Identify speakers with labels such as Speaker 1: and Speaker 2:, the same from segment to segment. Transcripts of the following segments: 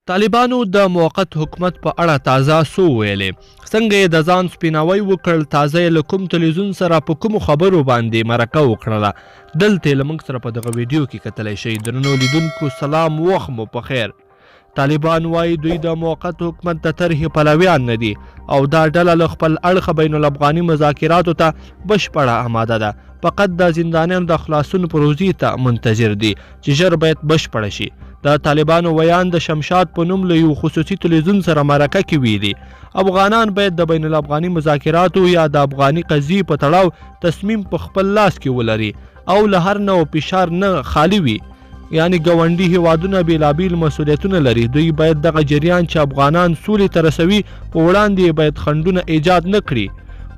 Speaker 1: طالبانو د موقت حکومت په اړه تازه سو ویلې څنګه یې د ځان سپیناوی وکړ تازه له کوم تلویزیون سره په کومو خبرو باندې مرکه وکړله دلته یې له موږ سره په دغه ویډیو کې کتلی شئ درنو لیدونکو سلام وخت مو په خیر طالبان وایي دوی د موقت حکومت د طرحې پلویان نه دي او دا ډله له خپل اړخه بین الافغاني مذاکراتو ته بشپړه آماده ده فقط د زندانیانو د خلاصون پروژې ته منتظر دي چې ژر باید بشپړه شي د طالبانو ویاند د شمشاد په نوم له یو خصوصي تلویزیون سره مرکه کې ویلي افغانان باید د بین الافغاني مذاکراتو یا د افغاني قضیې په تړاو تصمیم په خپل لاس کې ولري او له هر نوع فشار نه خالی وي یعنی ګاونډي هیوادونه بیلابیل مسؤلیتونه لري دوی باید دغه جریان چې افغانان سولې ته رسوي په وړاندې باید خنډونه ایجاد نه کړي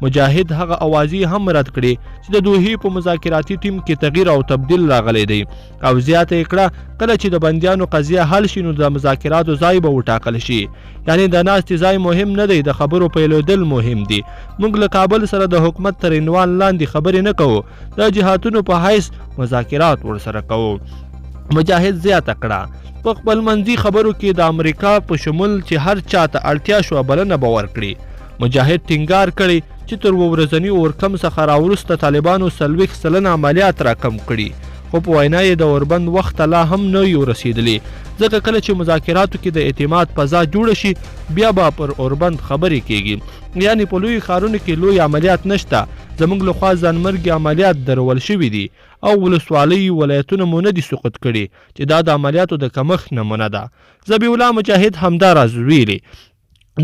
Speaker 1: مجاهد هغه اوازې هم رد کړي چې د دوحې په مذاکراتي ټیم کې تغییر او تبدیل راغلی دی او زیاته یې کړه کله چې د بندیانو قضیه حل شي نو د مذاکراتو ځای به وټاکل شي یعنی د ناستې ځای مهم نه دی د خبرو پیلودل مهم دي موږ له کابل سره د حکومت تر عنوان لاندې خبرې نه کوو د جهاتونو په حیث مذاکرات ورسره کوو مجاهد زیاته کړه په خپل منځي خبرو کې د امریکا په شمول چې هر چاته اړتیا شوه بلنه به ورکړي مجاهد ټینګار کړی چې تر ورځني اورکم څخه راوروسته طالبانو 40 سلنه عملیات راکم کړي خو په وینا یې د اوربند وخت لا هم نه یو رسیدلی ځکه کله چې مذاکراتو کې د اعتماد فضا جوړه شي بیا به پر اوربند خبرې کیږي یعنی په لوی ښارونو کې لوی عملیات نشته زموږ لخوا ځانمرګي عملیات درول شوي دي او ولسوالۍ ولایتونه مو نه دي سقوط کړي چې دا د عملیاتو د کمښت نمونه ده ذبیح الله مجاهد همدا راز ویلي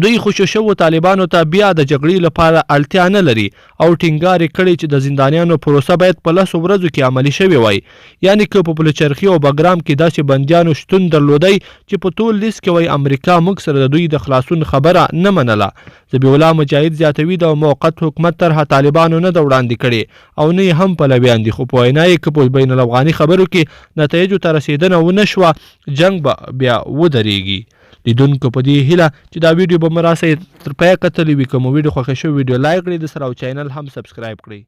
Speaker 1: دوی خوشو شوو طالبانو ته بیا د جګړې لپاره اړتیا نه لري او ټینګار یې کړی چې د زندانیانو پروسه باید په 10 ورځو کې عملي شوې وای یعنی که په پلچرخي او بګرام کې داسې بندیانو شتون درلودی چې په ټول لیست کې وای امریکا موږ سره د دوی د خلاصون خبره نه منله ذبیح الله مجاهد زیاتوي د موقت حکومت طرحه طالبانو نه د وړاندې کړي او نه هم پلویان دي خو په وینا یې که په بین الافغاني خبرو کې نتایجو ته رسیدنه ونه شوه جنګ به بیا ودرېږي لیدونکو په دې هیله چې دا ویډیو به مو راسئ تر پایه کتلی وي که مو ویډیو خوښه شوې ویډیو لایک کړئ د سره او چینل هم سبسکرایب کړئ